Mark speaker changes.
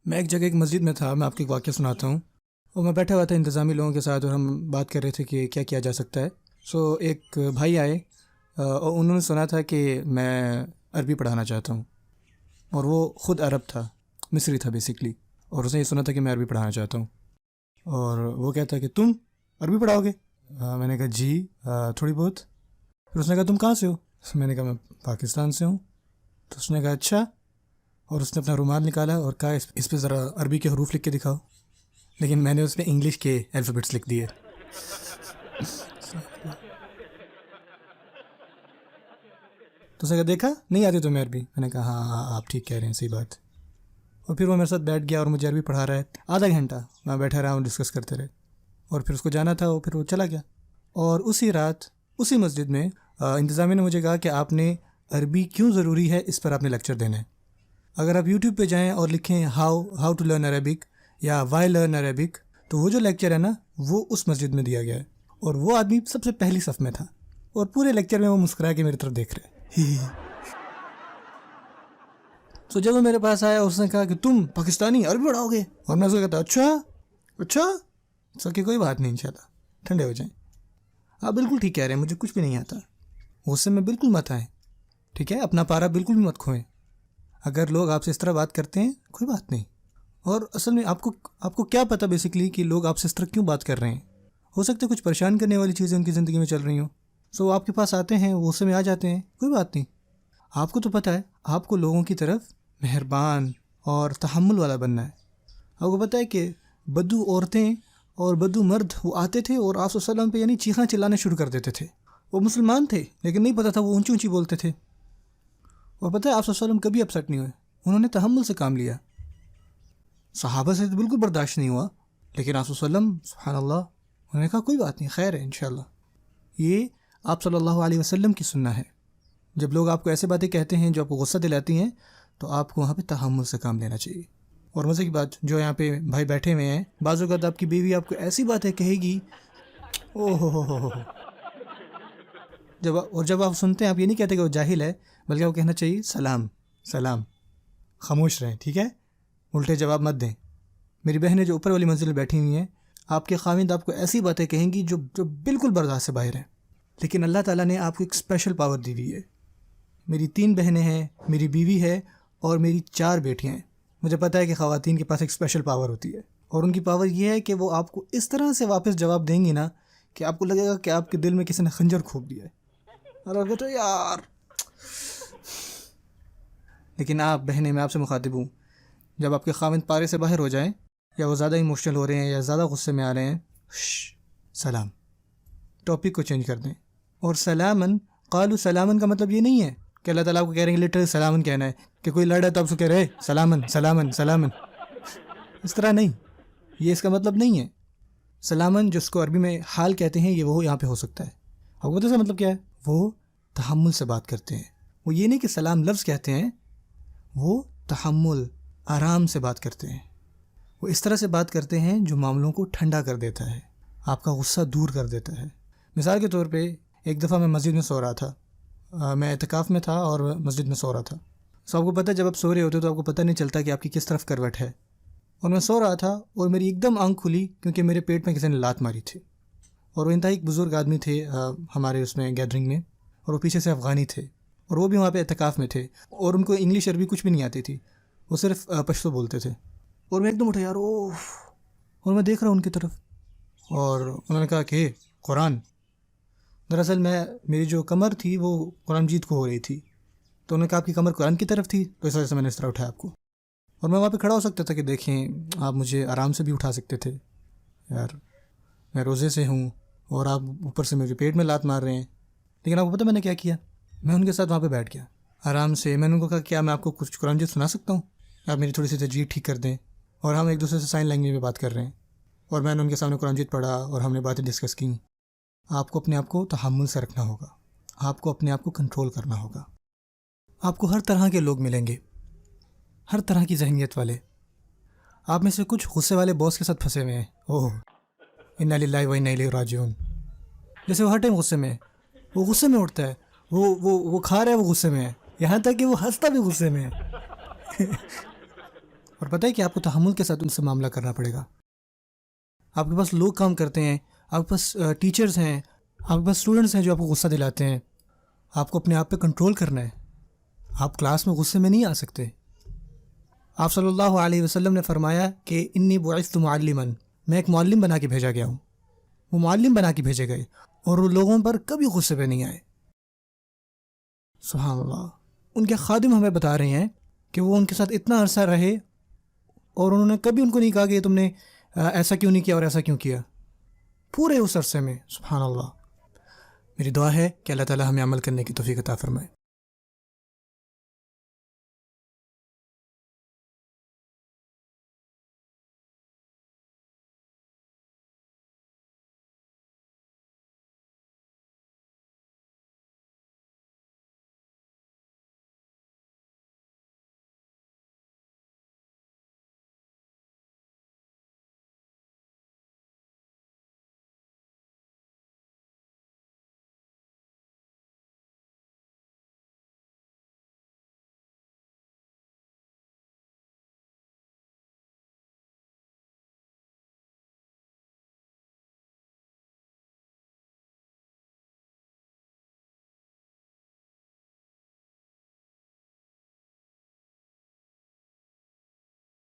Speaker 1: میں ایک جگہ ایک مسجد میں تھا. میں آپ کو ایک واقعہ سناتا ہوں. اور میں بیٹھا ہوا تھا انتظامی لوگوں کے ساتھ اور ہم بات کر رہے تھے کہ کیا کیا جا سکتا ہے. ایک بھائی آئے اور انہوں نے سنا تھا کہ میں عربی پڑھانا چاہتا ہوں. اور وہ خود عرب تھا، مصری تھا بیسکلی. اور اس نے یہ سنا تھا کہ میں عربی پڑھانا چاہتا ہوں. اور وہ کہتا ہے کہ تم عربی پڑھاؤ گے؟ میں نے کہا جی تھوڑی بہت. پھر اس نے کہا تم کہاں سے ہو؟ میں نے کہا میں پاکستان سے ہوں. تو اس نے کہا اچھا. اور اس نے اپنا رومال نکالا اور کہا اس پہ ذرا عربی کے حروف لکھ کے دکھاؤ. لیکن میں نے اس پہ انگلش کے الفابیٹس لکھ دیے. تو اس نے کہا دیکھا نہیں آتی تمہیں عربی؟ میں نے کہا ہاں آپ ٹھیک کہہ رہے ہیں، صحیح بات. اور پھر وہ میرے ساتھ بیٹھ گیا اور مجھے عربی پڑھا رہا ہے. آدھا گھنٹہ میں بیٹھا رہا ہوں، ڈسکس کرتے رہے. اور پھر اس کو جانا تھا، پھر وہ چلا گیا. اور اسی رات اسی مسجد میں انتظامیہ نے مجھے کہا کہ آپ نے عربی کیوں ضروری ہے اس پر آپ نے لیکچر دینا ہے. اگر آپ یوٹیوب پہ جائیں اور لکھیں ہاؤ ٹو لرن عربک یا وائی لرن عربک، تو وہ جو لیکچر ہے نا وہ اس مسجد میں دیا گیا ہے. اور وہ آدمی سب سے پہلی صف میں تھا اور پورے لیکچر میں وہ مسکرا کے میری طرف دیکھ رہے. تو جب وہ میرے پاس آیا اس نے کہا کہ تم پاکستانی عربی پڑھاؤ گے؟ اور میں اس کو کہتا اچھا سر کہ کوئی بات نہیں، انشاءاللہ ٹھنڈے ہو جائیں. آپ بالکل ٹھیک کہہ رہے ہیں، مجھے کچھ بھی نہیں آتا. غصے میں بالکل مت آئیں، ٹھیک ہے؟ اپنا پارا بالکل بھی مت کھوئیں. اگر لوگ آپ سے اس طرح بات کرتے ہیں کوئی بات نہیں. اور اصل میں آپ کو کیا پتہ بیسکلی کہ لوگ آپ سے اس طرح کیوں بات کر رہے ہیں. ہو سکتا ہے کچھ پریشان کرنے والی چیزیں ان کی زندگی میں چل رہی ہوں. سو آپ کے پاس آتے ہیں، وہ غصے میں آ جاتے ہیں، کوئی بات نہیں. آپ کو تو پتہ ہے آپ کو لوگوں کی طرف مہربان اور تحمل والا بننا ہے. آپ کو پتہ ہے کہ بدو عورتیں اور بدو مرد وہ آتے تھے اور آپ صلی اللہ علیہ وسلم پہ یعنی چیخاں چلانا شروع کر دیتے تھے. وہ مسلمان تھے لیکن نہیں پتہ تھا، وہ اونچی اونچی بولتے تھے. اور پتہ ہے آپ صلی اللہ علیہ وسلم کبھی اپسٹ نہیں ہوئے، انہوں نے تحمل سے کام لیا. صحابہ سے تو بالکل برداشت نہیں ہوا، لیکن آپ صلی اللہ علیہ وسلم سبحان اللہ انہوں نے کہا کوئی بات نہیں، خیر ہے انشاءاللہ. یہ آپ صلی اللہ علیہ وسلم کی سنت ہے. جب لوگ آپ کو ایسے باتیں کہتے ہیں جو آپ کو غصہ دلاتی ہیں تو آپ کو وہاں پہ تحمل سے کام لینا چاہیے. اور مزے کی بات، جو یہاں پہ بھائی بیٹھے ہوئے ہیں، بعض اوقات آپ کی بیوی آپ کو ایسی باتیں کہے گی ہو. جب آپ سنتے ہیں آپ یہ نہیں کہتے کہ وہ جاہل ہے، بلکہ وہ کہنا چاہیے سلام. خاموش رہیں، ٹھیک ہے؟ الٹے جواب مت دیں. میری بہنیں جو اوپر والی منزل میں بیٹھی ہوئی ہیں، آپ کے خاوند آپ کو ایسی باتیں کہیں گی جو بالکل برداشت سے باہر ہیں. لیکن اللہ تعالیٰ نے آپ کو ایک اسپیشل پاور دی ہوئی ہے. میری 3 بہنیں ہیں، میری بیوی ہے اور میری 4 بیٹیاں ہیں. مجھے پتہ ہے کہ خواتین کے پاس ایک اسپیشل پاور ہوتی ہے، اور ان کی پاور یہ ہے کہ وہ آپ کو اس طرح سے واپس جواب دیں گی نا کہ آپ کو لگے گا کہ آپ کے دل میں کسی نے خنجر کھوپ دیا ہے. اور آپ کہتے ہو یار. لیکن آپ بہنیں، میں آپ سے مخاطب ہوں، جب آپ کے خاوند پارے سے باہر ہو جائیں یا وہ زیادہ ایموشنل ہو رہے ہیں یا زیادہ غصے میں آ رہے ہیں، سلام، ٹاپک کو چینج کر دیں. اور سلامن قالوا سلامن کا مطلب یہ نہیں ہے کہ اللہ تعالیٰ کو کہہ رہے ہیں لٹرل سلامن کہنا ہے کہ کوئی لڑ ہے تو آپ سے کہہ رہے سلامن. اس طرح نہیں، یہ اس کا مطلب نہیں ہے. سلامن جس کو عربی میں حال کہتے ہیں، یہ وہ یہاں پہ ہو سکتا ہے. آپ کو پتہ ہے مطلب کیا ہے؟ وہ تحمل سے بات کرتے ہیں. وہ یہ نہیں کہ سلام لفظ کہتے ہیں، وہ تحمل، آرام سے بات کرتے ہیں. وہ اس طرح سے بات کرتے ہیں جو معاملوں کو ٹھنڈا کر دیتا ہے، آپ کا غصہ دور کر دیتا ہے. مثال کے طور پہ ایک دفعہ میں مسجد میں سو رہا تھا. میں اعتکاف میں تھا اور مسجد میں سو رہا تھا. آپ کو پتہ ہے جب آپ سو رہے ہوتے تو آپ کو پتہ نہیں چلتا کہ آپ کی کس طرف کروٹ ہے. اور میں سو رہا تھا اور میری ایک دم آنکھ کھلی کیونکہ میرے پیٹ میں کسی نے لات ماری تھی. اور وہ انتہائی ایک بزرگ آدمی تھے ہمارے اس میں گیدرنگ میں، اور وہ پیچھے سے افغانی تھے اور وہ بھی وہاں پہ اعتکاف میں تھے. اور ان کو انگلش عربی کچھ بھی نہیں آتی تھی، وہ صرف پشتو بولتے تھے. اور میں ایک دم اٹھا یار اور میں دیکھ رہا ہوں ان کی طرف، اور انہوں نے کہا کہ قرآن. دراصل میری جو کمر تھی وہ قرآن مجید کو ہو رہی تھی، تو انہوں نے کہا آپ کی کمر قرآن کی طرف تھی، تو اس وجہ سے میں نے اس طرح اٹھایا آپ کو. اور میں وہاں پہ کھڑا ہو سکتا تھا کہ دیکھیں آپ مجھے آرام سے بھی اٹھا سکتے تھے، یار میں روزے سے ہوں اور آپ اوپر سے میرے پیٹ میں لات مار رہے ہیں. لیکن آپ کو پتہ میں نے کیا کیا؟ میں ان کے ساتھ وہاں پہ بیٹھ گیا آرام سے. میں نے ان کو کہا کیا میں آپ کو کچھ قرآن مجید سنا سکتا ہوں؟ آپ میری تھوڑی سی تجوید ٹھیک کر دیں. اور ہم ایک دوسرے سے سائن لینگویج میں بات کر رہے ہیں، اور میں نے ان کے سامنے قرآن مجید پڑھا اور ہم نے باتیں ڈسکس کی. آپ کو اپنے آپ کو تحمل سے رکھنا ہوگا، آپ کو اپنے آپ کو کنٹرول کرنا ہوگا. آپ کو ہر طرح کے لوگ ملیں گے، ہر طرح کی ذہنیت والے. آپ میں سے کچھ غصے والے باس کے ساتھ پھنسے ہوئے ہیں. انا للہ و انا الیہ راجعون. جیسے وہ ہر ٹائم غصے میں ہے، وہ غصے میں اٹھتا ہے، وہ کھا رہا ہے، وہ غصے میں ہے، یہاں تک کہ وہ ہنستا بھی غصے میں ہے. اور پتہ ہے کہ آپ کو تحمل کے ساتھ ان سے معاملہ کرنا پڑے گا. آپ کے پاس لوگ کام کرتے ہیں، آپ کے پاس ٹیچرز ہیں، آپ کے پاس اسٹوڈنٹس ہیں جو آپ کو غصہ دلاتے ہیں. آپ کو اپنے آپ پہ کنٹرول کرنا ہے. آپ کلاس میں غصے میں نہیں آ سکتے. آپ صلی اللہ علیہ وسلم نے فرمایا کہ انی بعثت معلما، میں ایک معلم بنا کے بھیجا گیا ہوں. وہ معلم بنا کے بھیجے گئے اور وہ لوگوں پر کبھی غصے پہ نہیں آئے. سبحان اللہ. ان کے خادم ہمیں بتا رہے ہیں کہ وہ ان کے ساتھ اتنا عرصہ رہے اور انہوں نے کبھی ان کو نہیں کہا کہ تم نے ایسا کیوں نہیں کیا اور ایسا کیوں کیا، پورے اس عرصے میں. سبحان اللہ. میری دعا ہے کہ اللہ تعالی ہمیں عمل کرنے کی توفیق عطا فرمائے.